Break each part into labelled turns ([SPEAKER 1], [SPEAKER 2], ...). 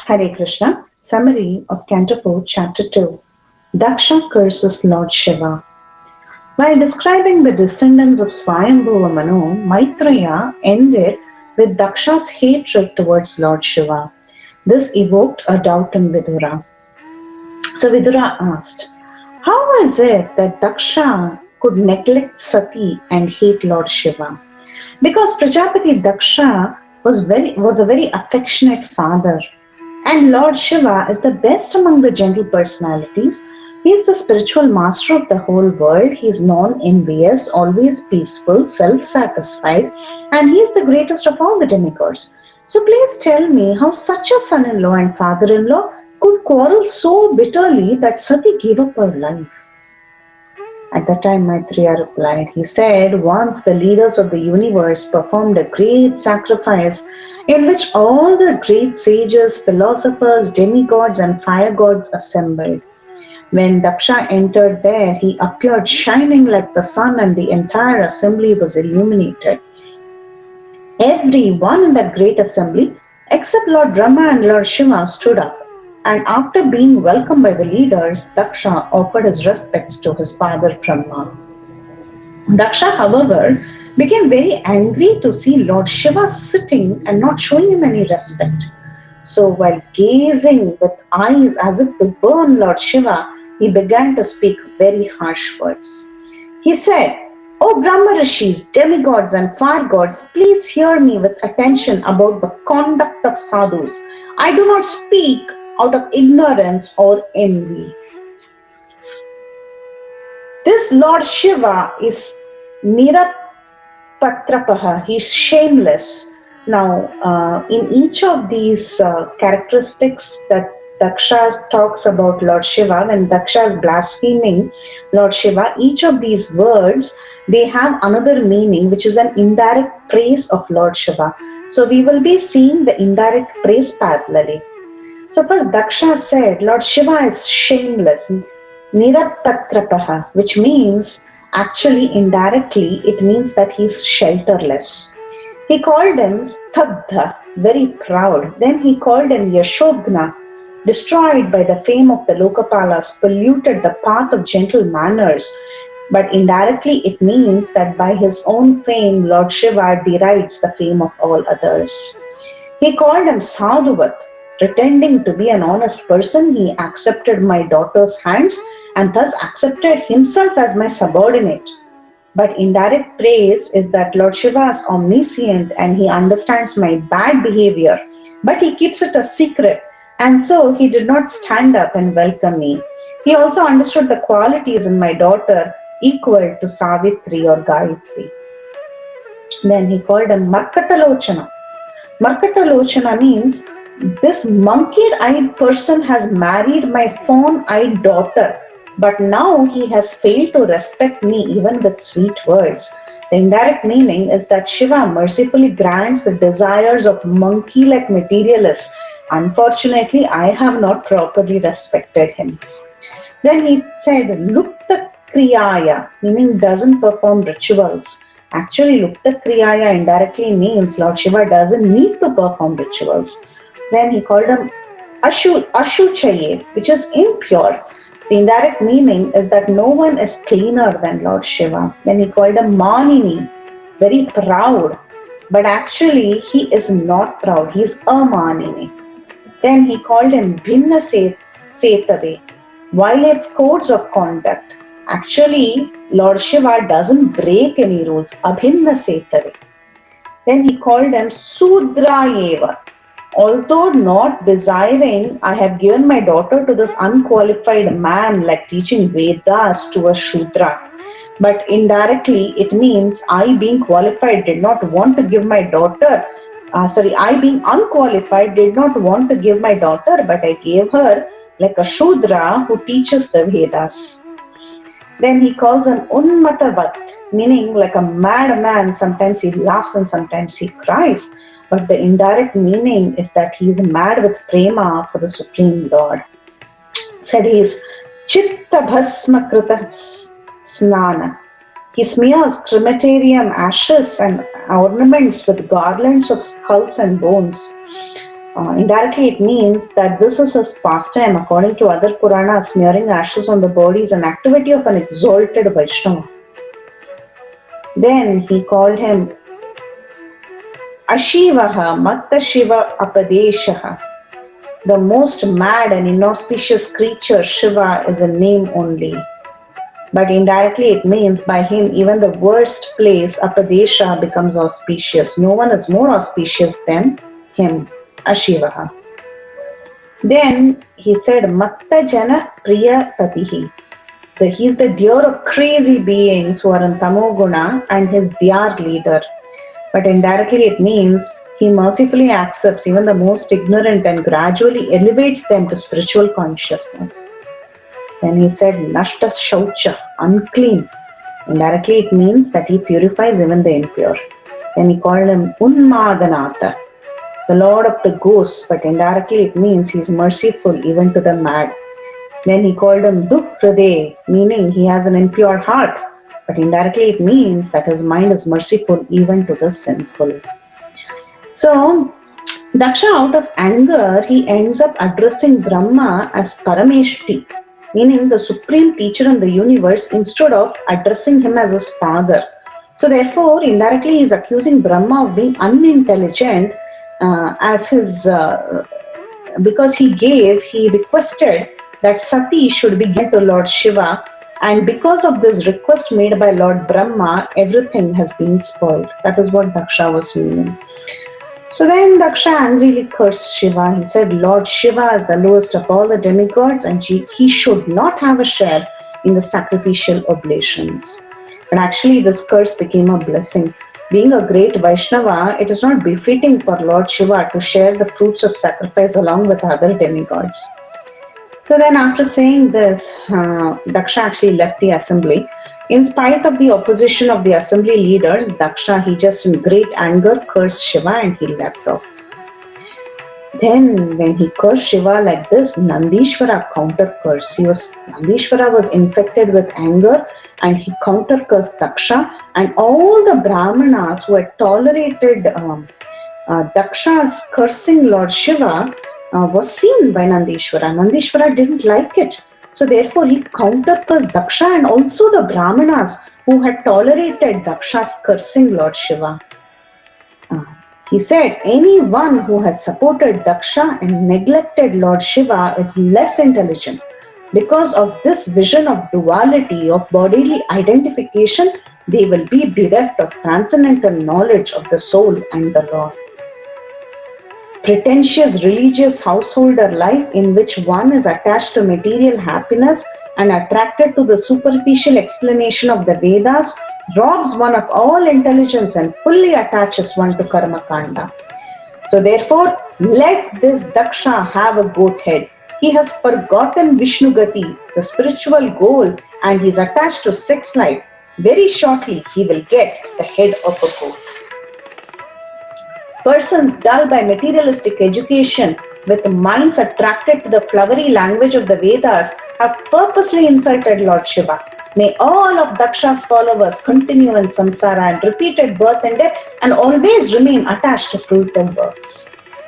[SPEAKER 1] Hare Krishna. Summary of Canto 4, Chapter 2. Daksha curses Lord Shiva. While describing the descendants of Swayambhuva Manu, Maitreya ended with Daksha's hatred towards Lord Shiva. This evoked a doubt in Vidura. So Vidura asked, how is it that Daksha could neglect Sati and hate Lord Shiva? Because Prajapati Daksha was a very affectionate father, and Lord Shiva is the best among the gentle personalities. He is the spiritual master of the whole world. He is non-envious, always peaceful, self-satisfied, and he is the greatest of all the demigods. So please tell me how such a son-in-law and father-in-law could quarrel so bitterly that Sati gave up her life. At that time, Maitreya replied, he said, once the leaders of the universe performed a great sacrifice in which all the great sages, philosophers, demigods, and fire gods assembled. When Daksha entered there, he appeared shining like the sun, and the entire assembly was illuminated. Everyone in that great assembly, except Lord Brahma and Lord Shiva, stood up. And after being welcomed by the leaders, Daksha offered his respects to his father Brahma. Daksha, however, became very angry to see Lord Shiva sitting and not showing him any respect. So, while gazing with eyes as if to burn Lord Shiva, he began to speak very harsh words. He said, O Brahma Rishis, demigods, and fire gods, please hear me with attention about the conduct of sadhus. I do not speak out of ignorance or envy. This Lord Shiva is Nirapatrapaha, he is shameless. Now, in each of these characteristics that Daksha talks about Lord Shiva, when Daksha is blaspheming Lord Shiva, each of these words, they have another meaning, which is an indirect praise of Lord Shiva. So we will be seeing the indirect praise parallelly. So first Daksha said, Lord Shiva is shameless, Nirapatrapaha, which means actually indirectly it means that he is shelterless. He called him Stabdha, very proud. Then he called him Yashodhna, destroyed by the fame of the Lokapalas, polluted the path of gentle manners. But indirectly it means that by his own fame, Lord Shiva derides the fame of all others. He called him Sadhuvat. Pretending to be an honest person, he accepted my daughter's hands and thus accepted himself as my subordinate. But indirect praise is that Lord Shiva is omniscient and he understands my bad behavior, but he keeps it a secret, and so he did not stand up and welcome me. He also understood the qualities in my daughter equal to Savitri or Gayatri. Then he called him Markatalochana. Markatalochana means this monkey-eyed person has married my fawn-eyed daughter, but now he has failed to respect me even with sweet words. The indirect meaning is that Shiva mercifully grants the desires of monkey-like materialists. Unfortunately, I have not properly respected him. Then he said, Lupta Kriyaya, meaning doesn't perform rituals. Actually, Lupta Kriyaya indirectly means Lord Shiva doesn't need to perform rituals. Then he called him Ashuchaye, which is impure. The indirect meaning is that no one is cleaner than Lord Shiva. Then he called him Manini, very proud. But actually, he is not proud. He is a Manini. Then he called him Bhinna Setave, violates codes of conduct. Actually, Lord Shiva doesn't break any rules. Abhinna Setave. Then he called him Sudrayeva. Although not desiring, I have given my daughter to this unqualified man, like teaching Vedas to a Shudra. But indirectly, it means I being qualified did not want to give my daughter, I being unqualified did not want to give my daughter, but I gave her like a Shudra who teaches the Vedas. Then he calls an Unmatavat, meaning like a madman. Sometimes he laughs and sometimes he cries. But the indirect meaning is that he is mad with prema for the Supreme Lord. Said he is Chitta Bhasma Krita Snana. He smears crematorium ashes and ornaments with garlands of skulls and bones. Indirectly, it means that this is his pastime. According to other Puranas, smearing ashes on the body is an activity of an exalted Vaishnava. Then he called him Ashivaha Matta Shiva Apadeshaha. The most mad and inauspicious creature, Shiva, is a name only. But indirectly it means by him even the worst place, Apadesha, becomes auspicious. No one is more auspicious than him, Ashivaha. Then he said, Matta Jana Priya Patihi. He is the dear of crazy beings who are in Tamoguna and his dear leader. But indirectly it means he mercifully accepts even the most ignorant and gradually elevates them to spiritual consciousness. Then he said, Nashta Shaucha, unclean. Indirectly it means that he purifies even the impure. Then he called him Unmadanatha, the lord of the ghosts, but indirectly it means he is merciful even to the mad. Then he called him Dukhrade, meaning he has an impure heart, but indirectly it means that his mind is merciful even to the sinful. So, Daksha, out of anger, he ends up addressing Brahma as Parameshti, meaning the supreme teacher in the universe, instead of addressing him as his father. So, therefore, indirectly, he is accusing Brahma of being unintelligent because he requested that Sati should be given to Lord Shiva, and because of this request made by Lord Brahma, everything has been spoiled. That is what Daksha was meaning. So then Daksha angrily cursed Shiva. He said, Lord Shiva is the lowest of all the demigods and he should not have a share in the sacrificial oblations. But actually this curse became a blessing. Being a great Vaishnava, it is not befitting for Lord Shiva to share the fruits of sacrifice along with other demigods. So then after saying this, Daksha actually left the assembly. In spite of the opposition of the assembly leaders, Daksha, he just in great anger cursed Shiva and he left off. Then when he cursed Shiva like this, Nandishvara counter-cursed. Nandishvara was infected with anger and he counter-cursed Daksha, and all the Brahmanas who had tolerated Daksha's cursing Lord Shiva was seen by Nandishvara. Nandishvara didn't like it. So therefore he counter-cursed Daksha and also the Brahmanas who had tolerated Daksha's cursing Lord Shiva. He said, anyone who has supported Daksha and neglected Lord Shiva is less intelligent. Because of this vision of duality, of bodily identification, they will be bereft of transcendental knowledge of the soul and the Lord. Pretentious religious householder life in which one is attached to material happiness and attracted to the superficial explanation of the Vedas robs one of all intelligence and fully attaches one to Karma Kanda. So therefore, let this Daksha have a goat head. He has forgotten Vishnu Gati, the spiritual goal, and he is attached to sex life. Very shortly, he will get the head of a goat. Persons dull by materialistic education, with minds attracted to the flowery language of the Vedas, have purposely insulted Lord Shiva. May all of Daksha's followers continue in samsara and repeated birth and death and always remain attached to fruitive works.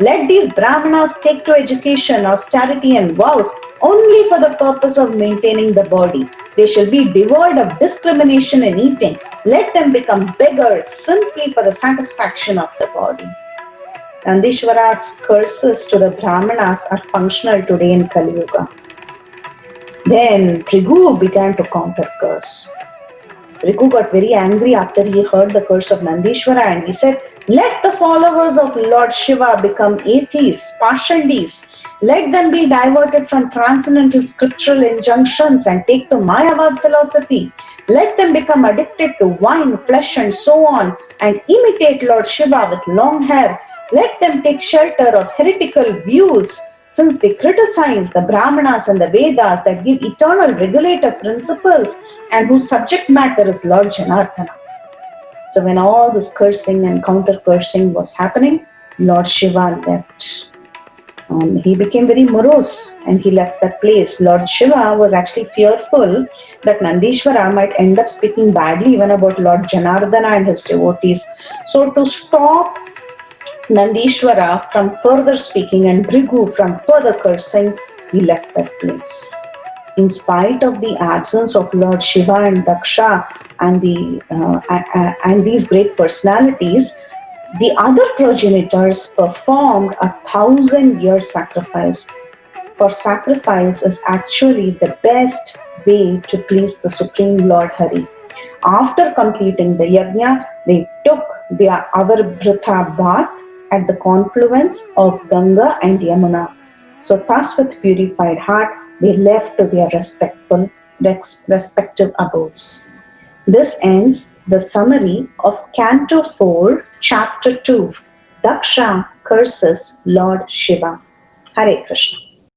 [SPEAKER 1] Let these Brahmanas take to education, austerity and vows only for the purpose of maintaining the body. They shall be devoid of discrimination in eating. Let them become beggars simply for the satisfaction of the body. Nandishvara's curses to the Brahmanas are functional today in Kali Yuga. Then Bhrigu began to counter-curse. Bhrigu got very angry after he heard the curse of Nandishvara and he said, let the followers of Lord Shiva become atheists, Pashandis. Let them be diverted from transcendental scriptural injunctions and take to Mayavad philosophy. Let them become addicted to wine, flesh and so on and imitate Lord Shiva with long hair. Let them take shelter of heretical views, since they criticize the Brahmanas and the Vedas that give eternal regulative principles and whose subject matter is Lord Janardana. So when all this cursing and counter-cursing was happening, Lord Shiva left. He became very morose and he left that place. Lord Shiva was actually fearful that Nandishvara might end up speaking badly even about Lord Janardana and his devotees. So to stop Nandishwara from further speaking and Bhrigu from further cursing, he left that place. In spite of the absence of Lord Shiva and Daksha and these great personalities, the other progenitors performed 1,000-year sacrifice. For sacrifice is actually the best way to please the Supreme Lord Hari. After completing the yajna, they took their Avarbrita bath at the confluence of Ganga and Yamuna. So thus with purified heart, they left to their respective abodes. This ends the summary of Canto 4, Chapter 2, Daksha curses Lord Shiva. Hare Krishna.